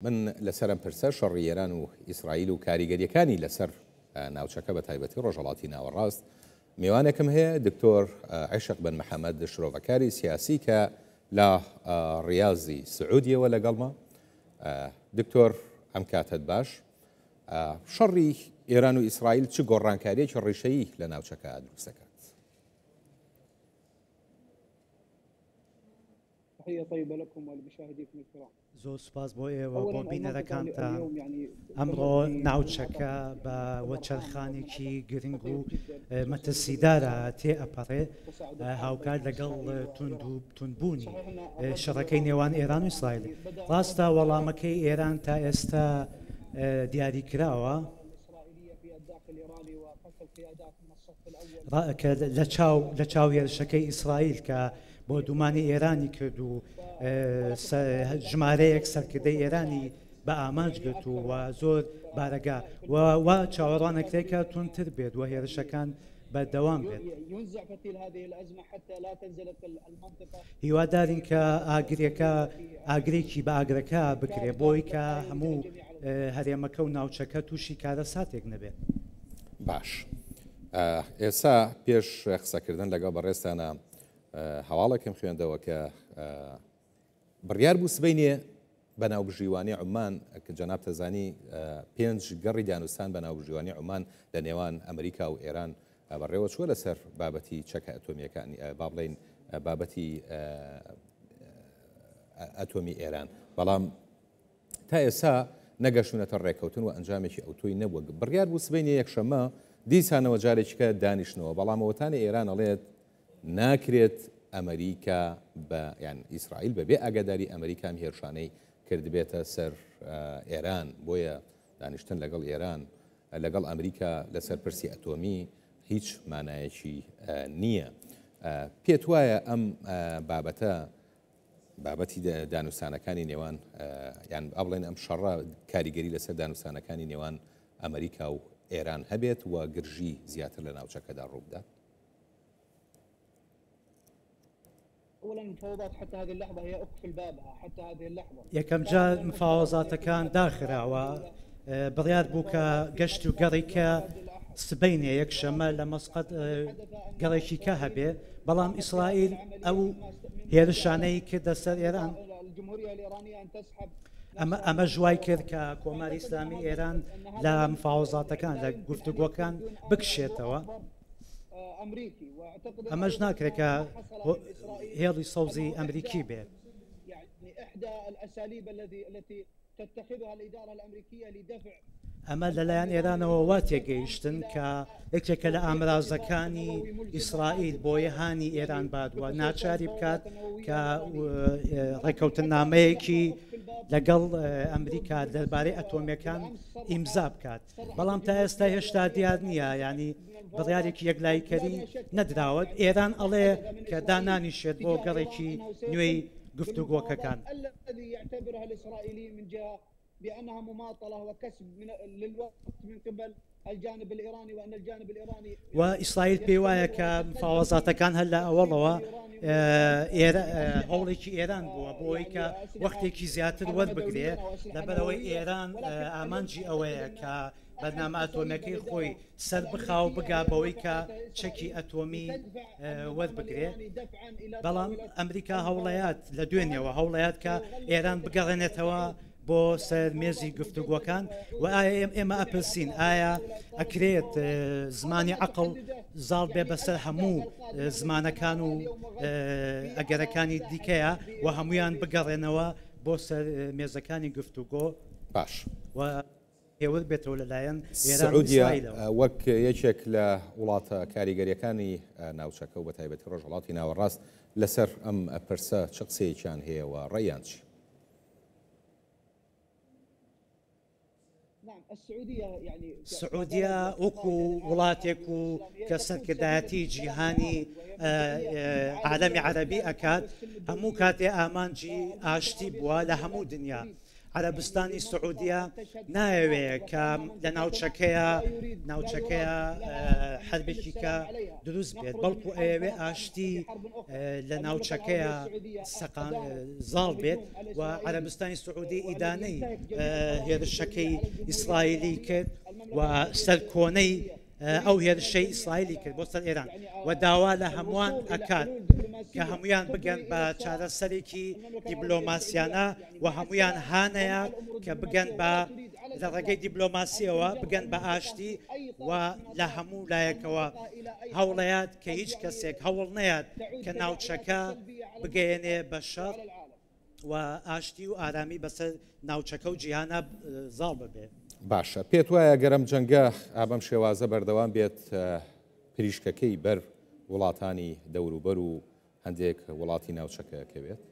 من لەسەرم پرسە شەڕی ئێران و ئیسرائیل و کاریگەریەکانی لەسەر ناوچەکە بە تایبەتی ڕۆژهەڵاتی ناوەڕاست میوانێکم هەیە دکتۆر عیشق بن محەممەد شرۆڤەکاری سیاسی کە لە ڕیاضی سعودیەوە لەگەڵمە. دکتۆر ئەم کاتت باش، شەڕی ئێران و ئیسرائیل چ گۆڕانکاریەکی ڕیشەیی لە ناوچەکە دروستەکات؟ زۆر سوپاس بۆ ئێوە بۆ بینەرەکانتان. ئەمڕۆ ناوچەکە بە وەچەرخانێکی گرنگ و مەترسیدارە تێ ئەپەڕێ هاوکار لەگەڵ توندبوونی شەڕەکەی نێوان ئێران و ئیسرائیل. ڕاستە وەڵامەکەی ئێران تا ئێستا دیاری کراوە لە چاو هێرشەکەی ئیسرائیل کە بۆ دومانی ئێرانی کرد و ژمارەیەک سەرکردەی ئێرانی بە ئامانج گرت و زۆر بارەگا و چاوەڕوانەکرێکە تونتر بێت و هێرشەکان بەردەوام بێت. هیوادارین کە ئاگرێکی بە ئاگرەکە بکرێ بۆی کە هەموو هەرێمەکە و ناوچەکە تووشی کارە ساتێک نەبێت. باش، ئێستا پێش قسەکردن لەگەڵ بەڕێستانە هەواڵێکم خوێندەوە کە بڕیار بوو سبەینێ بەناوبژیوانی عومان کە جەناب تەزانی 5 گەڕی دانوستان بەناوبژیوانی عومان لە نێوان ئەمریکا و ئێران بەڕێوە چووە لەسەر بابەتی چەکە ئەتۆمیەکانی با بڵێن بابەتی ئەتۆمی ئێران، بەڵام تا ئێستا نەگەشتونەتە ڕێکەوتن و ئەنجامێکی ئەوتۆی نەبووە. بڕیار بوو سبەینێ یەکشەممە دیسانەوە جارێکیکە دانیشتنەوە، بەڵام ئەوەتانی ئێران ئەڵێت ناکرێت ئەمریکا بە یان ئیسرائیل بەبێ ئاگاداری ئەمریکام هێرشانەی کردبێتە سەر ئێران، بۆیە دانیشتن لەگەڵ ئێران لەگەڵ ئەمریکا لەسەر پرسی ئەتۆمی هیچ مانایەکی نییە. پێت وایە ئەم بابەتی دانوستانەکانی نێوان یان ئەبڵێن ئەم شەڕە کاریگەری لەسەر دانوستانەکانی نێوان ئەمریکا و ئێران هەبێت و گرژی زیاتر لە ناوچەکەدا ڕووبدات؟ یەکەم جار مفاوەزاتەکان داخراوە، بڕیار بوو کە گەشت و گەڕێکە سبەینێ یەکشەمە لە مەسقەد گەڕێکی کە هەبێ، بەڵام ئیسرائیل ئەو هێرشانەی کردە سەر ئێران ئەمە ژوای کرد کە کۆماری ئیسلامی ئێران لە مفاوەزاتەکان لە گفتوگۆکان بکشێتەوە. ئەمەش ناکرێت کە هێڵی سەوزی ئەمریکی بێت. ئەمە لەلایەن ئێرانەوە وا تێگەیشتن کە یەکێکە لە ئامرازەکانی ئیسرائیل بۆ یەهانی ئێران بادووە ناچاری بکات کە ڕێکەوتن نامەیەکی لەگەڵ ئەمریکا دەربارەی ئەتۆمیەکان ئیمزا بکات، بەڵام تا ئێستا هێشتا دیار نییە، ینی بڕیارێکی یەکلایکەری نەدراوە. ئێران ئەڵێ کە دانانیشێت بۆ گەڕێکی نوێی گفتوگۆکەکان. بأنها مماطلة وكسب للوقت من قبل الجانب الإيراني وأن الجانب الإيراني وإسرائيل بيوايا كمفاوضات كان هلا أولها هەوڵێکی ئێران بووە بۆی کە وەختێکی زیاتر وەربگرێ لەبەرەوەی ئێران ئامانجی ئەوەیە کە بەرنامە ئەتۆمیەکەی خۆی سەر بخا و بگا بەوەی کە چەکی ئەتۆمی وەربگرێ، بەڵام ئەمریکا هەوڵەیات لە دوێنێەوە هەوڵەیات کە ئێران بگەڕێنێتەوە بۆ سەر مێزی گفتوگۆکان. و ئایا ئێمە ئەپرسین ئایا ئەکرێت زمانی عەقڵ زاڵ بێ بەسەر هەموو زمانەکان و ئەگەرەکانی دیکەیە و هەمویان بگەڕێنەوە بۆ سەر مێزەکانی گفتوگۆ؟ باش، و هێور بێتەوە لەلایەن سعودیا وەک یەکێک لە وڵاتە کاریگەریەکانی ناوچەکە و بە تایبەتی ڕۆژهەڵاتی ناوەڕاست لەسەر ئەم پرسە چ قسەیەکیان هەیە و ڕێیان چی؟ سعودیا وەکو وڵاتێک و کە سەرکردایەتی جیهانی عالەمی عەرەبی ئەکات، هەموو کاتێ ئامانجی ئاشتی بووە لە هەموو دنیا. عربستانی سعودیە نایەوێت کە لە ناوچەکەیە حربێکی کە دروست بێت بەڵکو ئەوێ ئاشتی لە ناوچەکەیە زاڵ بێت و عربستانی سعودی ئیدانەی هێرشەکەی ئیسرائیلی کرد و سەرکۆنەی ئەو هێرشەی ئیسرائیلی کرد بۆ سەر ئێران و داوا لە هەمووان ئەکات کە هەمویان بگەن بە چارەسەرێکی دیبلۆماسیانە و هەمویان هانەیە کە بگەن بە لە ڕێگەی دیبلۆماسیەوە بگەن بە ئاشتی و لە هەموو لایەکەوە هەوڵەیات کە هیچ کەسێک هەوڵ نەیات کە ناوچەکە بگەێنێ بە شەڕ و ئاشتی و ئارامی بەسەر ناوچەکە و جیهانە زاڵ ببێ. باشە پێت وایە گەرم جەنگە ئابەم شێوازە بەردەوام بێت پریشکەکەی بەر وڵاتانی دەوروبەر و هەندێک وڵاتی ناوچەکەکەوێت؟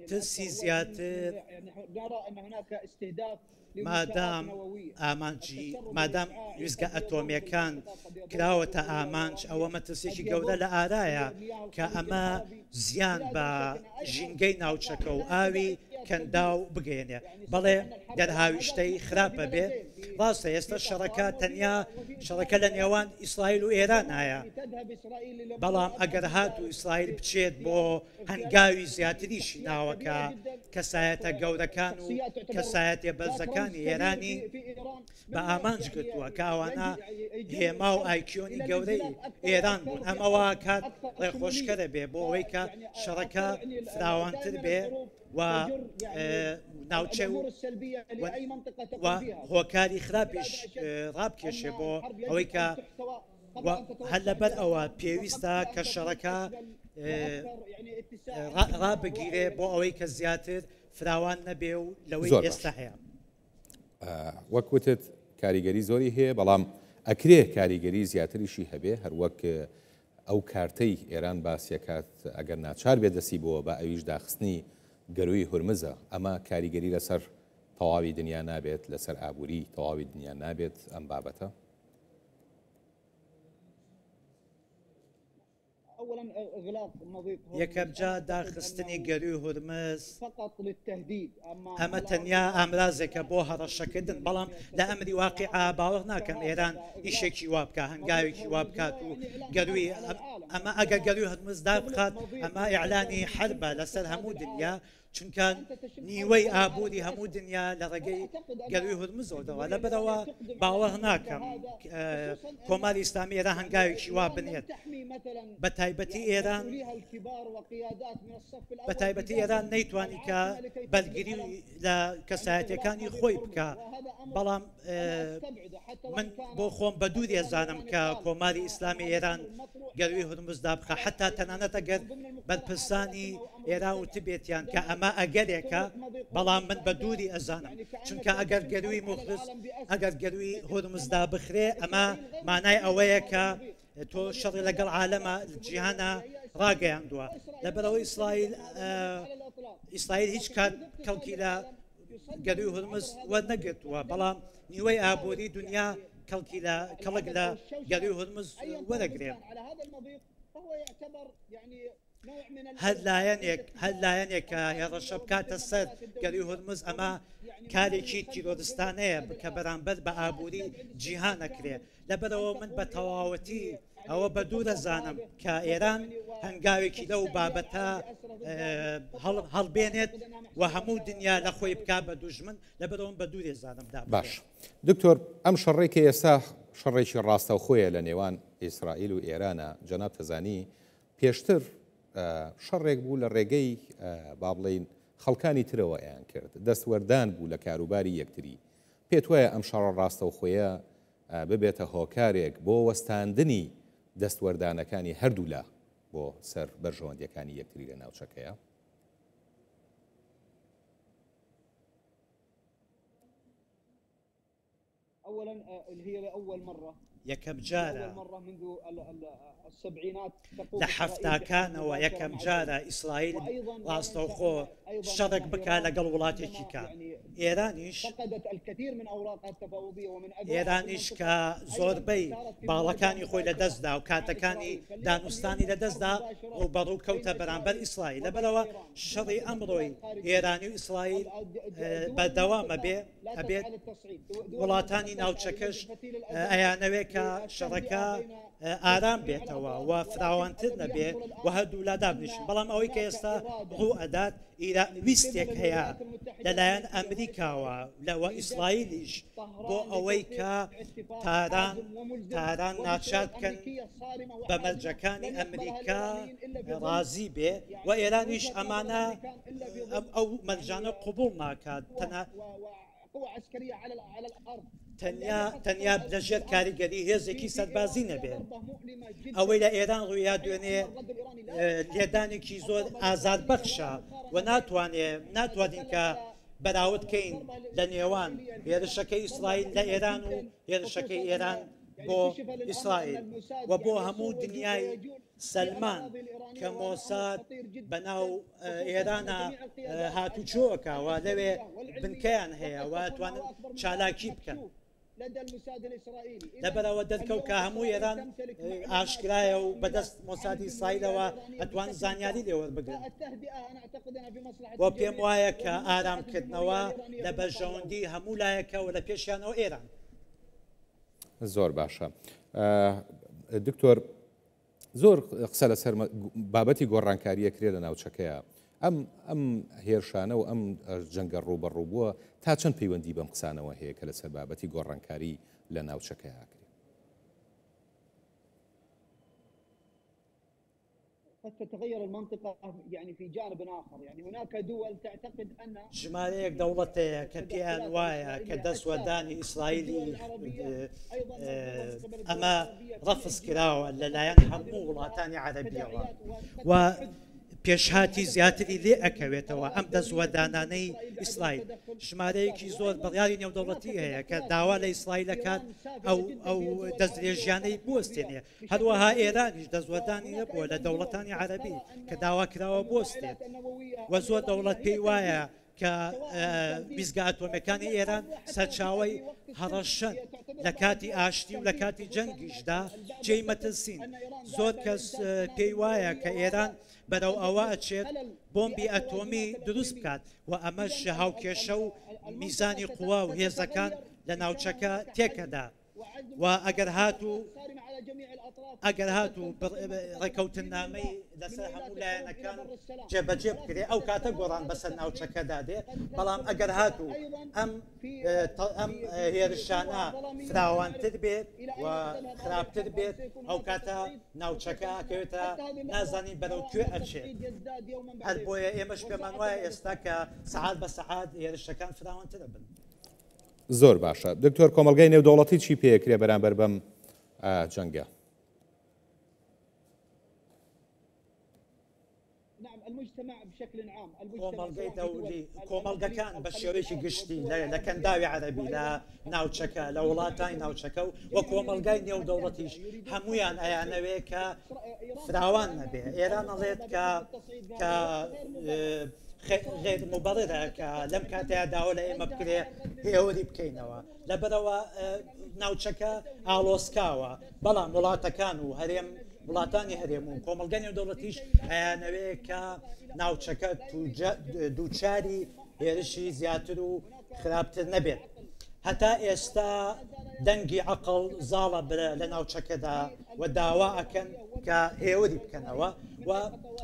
ترسی زیاتر مادام ویزگە ئەتۆمیەکان کراوەتە ئامانج ئەوە مەترسێکی گەورە لە ئارایە کە ئەمە زیان بە ژینگەی ناوچەکە و ئاوی کەنداو بگەێنێ بەڵێ دەرهاویشتەی خراپە بێ ڕاستە ئێستا شەڕەکە تەنیا شەڕەکە لە نێوان ئیسرائیل و ئێرانایە بەڵام ئەگەر هات و ئیسرائیل بچێت بۆ هەنگاوی زیاتریشی ناوەکە کەسایەتە گەورەکان و کەسایەتێ بەرزەکانی ئێرانی بە ئامانج گرتووە کە ئەوانە هێما و ئایکیۆنی گەورەی ئێران بوون ئەمەوە کات ڕێخۆشکەرە بێ بۆ ئەوەی کە شەڕەکە فراوانتر بێ و ناوچە و هۆکاری خراپیش ڕابکێشێ بۆ ئەوەی کە هەر لەبەر ئەوە پێویستە کە شەڕەکە ڕابگیرێ بۆ ئەوەی کە زیاتر فراوان نەبێ و لەوەی ئێستا هەیە. وەکوتت کاریگەری زۆری هەیە بەڵام ئەکرێ کاریگەری زیاتریشی هەبێ هەروەک ئەو کارتەی ئێران باسیەکات ئەگەر ناچار بێ دەسی بووە بە ئەویش داخستنی گەروی هورمزە ئەمە کاریگەری لەسەر تەواوی دنیا نابێت لەسەر ئابووری تەواوی دنیا نابێت ئەم بابەتە. یەکەم جا داخستنی گەروی هورمز ئەمە تەنیا ئامرازێکە بۆ هەڕەشەکردن بەڵام لە ئەمری واقعا باوەڕ ناکەم ئێران ئیشێکی وا بکە هەنگاوێکی وا بکات و گەروی ئەمە ئەگەر گەروی هورمز دابخات ئەمە ئیعلانی حربە لەسەر هەموو دنیا چونکە نیوەی ئابووری هەموو دنیا لە ڕێگەی گەروی هورمزەوەدەوە لەبەرەوە باوەڕ ناکەم کۆماری ئیسلامی ئێران هەنگاوێکی وا بنێت بە تایبەتی ئێران نەیتوانی کە بەرگری لە کەسایەتەکانی خۆی بکە بەڵام من بۆ خۆم بە دوور ێزانم کە کۆماری ئیسلامی ئێران گەروی هورمز دابخە حتا تەنانەت ئەگەر بەرپرسانی ئێران وتبێتیان کە ئەمە ئەگەرێکە بەڵام من بە دووری ئەزانم چونکە ئەگەر گەروی مخلص ئەگەر گەروی هورمزدا بخرێ ئەمە مانای ئەوەیە کە تۆ شەڕی لەگەڵ عالەمە جیهانە ڕاگەیاندووە لەبەرەوەی ئیسرائیل هیچ کات کەڵکی لە گەروی هورمز وەرنەگرتووە بەڵام نیوەی ئابووری دنیا کەڵک لە گەروی هورمز وەرەگرێ هەر لایەنێک کە هێڕەشە بکاتە سەر گەروی هورمز ئەمە کارێکی تیرۆریستانەیە کە بەرامبەر بە ئابووری جیهانەکرێ لەبەرەوە من بە تەواوەتی ئەوە بە دوور دەزانم کە ئێران هەنگاوێکی لەو بابەتە هەڵبێنێت و هەموو دنیا لە خۆی بک بە دوژمن لەبەرەوە بە دوور ێزانم باش دکتۆر ئەم شەڕێکی ئێستا شەڕێکی ڕاستە و خۆیە لە نێوان ئیسرائیل و ئێرانە جەناب تەزانی پێشتر شەڕێک بوو لە ڕێگەی با بڵێن خەڵکانی ترەوە ئەیان کرد دەستوەردان بوو لە کاروباری یەکتری پێت وایە ئەم شەڕە ڕاستە و خۆیە ببێتە هۆکارێک بۆ وەستاندنی دەستوەردانەکانی هەردوو لا بۆ سەر بەرژەوەندیەکانی یەکتری لە ناوچەکەیە؟ یەکەم جارە مرة منذ السبعينات لە حەفتاکانەوە یەکەم جارە ئیسرائیل ڕاستەوخۆ شەڕێک بکە لەگەڵ وڵاتێکی کە ئێرانیش فقدت الكثير من اوراقها التفاوضيه ومن ئێرانیش کە زۆربەی باڵەکانی خۆی لەدەستدا و کاتەکانی دانوستانی لەدەستدا ڕوبەڕوو کەوتە بەرامبەر ئیسرائیل لەبەرەوە شەڕی ئەمڕۆی ئێرانی و ئیسرائیل بەردەوامە ئەبێت وڵاتانی ناوچەکەش ئەیانەوێت کە شەڕەکە ئارام بێتەوە و فراوانتر نەبێ و هەردوو لا دابنیشن بەڵام ئەوەی کە ئێستا ڕوو ئەدات ویستێک هەیە لەلایەن ئەمریکاوە لەوە ئیسرائیلیش بۆ ئەوەی کە تاران ناچار بکەن بە مەرجەکانی ئەمریکا ڕازی بێ و ئێرانیش ئەمانە ئەو مەرجانە قوبوڵ ناکات تەنیا لەژێر کاریگەری هێزێکی سەربازی نەبێت ئەوەی لە ئێران ڕوویا دوێنێ لێدانێکی زۆر ئازادبەخشە و ناتوانین کە بەراورد بکەین لە نێوان هێرشەکەی ئیسرائیل لە ئێران و هێرشەکەی ئێران بۆ ئیسرائیل و بۆ هەموو دنیای سلمان کە مۆساد بەناو ئێرانە هاتوچۆکەوە لەوێ بنکەیان هەیە و توانن چالاکی بکەن لەبەرەوە دەرکەوت کە هەموو ئێران ئاشکرایە و بەدەست مۆسادی ئیسرائیلەوە ئەتوان زانیاری لێوەربگرن بۆ پێم وایە کە ئارامکردنەوە لە بەرژەوەندی هەموو لایەکە و لە پێشیانەوە ئێران. زۆر باشە دکتۆر زۆر قسە لەسەر بابەتی گۆڕانکاریە کرێ لە ناوچەکەیە ئەم هێرشانە و ئەم جەنگە ڕوبەڕوو بووە تا چەند پەیوەندی بەم قسانەوە هەیە کە لەسەر بابەتی گۆڕانکاری لە ناوچەکەیە کرێ. قد تتغير المنطقة يعني في جانب آخر يعني هناك دول تعتقد أن ژمارەیەک دەوڵەتەیە کە پێیان وایە کە دەستوەردانی ئیسرائیلی ئەمە ڕەفز کراوە لەلایەن هەموو وڵاتانی عەرەبیەوە و پێشهاتی زیاتری لێ ئەکەوێتەوە ئەم دەستوەردانانەی ئیسرائیل ژمارەیەکی زۆر بڕیاری نێودەوڵەتی هەیە کە داوا لە ئیسرائیل دەکات ئەو دەستدرێژیانەی بوەستێنێ هەروەها ئێرانیش دەستوەردانی نەبووە لە دەوڵەتانی عەرەبی کە داوا کراوە بوەستێت و زۆر دەوڵەت پێی وایە کە بیزگا ئەتۆمیەکانی ئێران سەرچاوەی هەڕەشەن لە کاتی ئاشتی و لە کاتی جەنگیشدا جێی مەترسین زۆر کەس پێی وایە کە ئێران بەرەو ئەوە ئەچێت بۆمبی ئەتۆمی دروست بکات و ئەمەش هاوکێشە و میزانی قووا و هێزەکان لە ناوچەکە تێکەدا و ئەگەر هاتوو ڕێکەوتنامەی لەسەر هەموو لایەنەکان جێبەجێ بکرێ ئەو کاتە گۆڕان بەسەر ناوچەکەدا دێ بەڵام ئەگەر هاتوو ئەم هێرشانە فراوانتر بێت و خراپتر بێت ئەو کاتە ناوچەکە ئەکەوێتە نازانی بەرەو کوێ ئەچێت هەر بۆیە ئێمەش پێمان وایە ئێستا کە سەعات بە سەعات هێرشەکان فراوانترە بن. زۆر باشە دکتۆر کۆمەلگای نێودەوڵەتی چی پێکرێ بەرامبەر بەم جەنگە؟ کۆمەڵگەکان بە شێوەیەکی گشتی لە کەنداوی عەرەبی لە ناوچەکە لە وڵاتانی ناوچەکە و کۆمەلگای نێودەوڵەتیش هەمویان ئەیانەوێ کە فراوان نەبێ ئێران ئەڵێت کە غێر مبەڕرە کە لەم کاتەیە داوا لە ئێمە بکرێ هێوری بکەینەوە لەبەرەوە ناوچەکە ئاڵۆسکاوە بەڵام وڵاتەکان و وڵاتانی هەرێم و کۆمەلگای نێودەوڵەتیش ئەیانەوێ کە ناوچەکە دووچاری هێرشی زیاتر و خراپتر نەبێت هەتا ئێستا دەنگی عەقڵ زاڵە لە ناوچەکەدا و داوا ئەکەن کە هێوری بکەنەوە و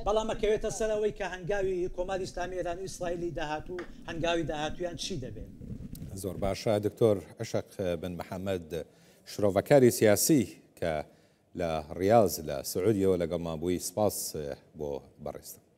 بەڵام ئەکەوێتە سەرەوەی کە هەنگاوی کۆماری ئیسلامی ئێران و ئیسرائیلی داهاتوو هەنگاوی داهاتویان چی دەبێت. زۆر باشە دکتۆر عشق بن محەممەد شرۆڤەکاری سیاسی کە لە ڕیاض لە سعودیەوە لەگەڵ مابووی سپاس بۆ بەڕێستە.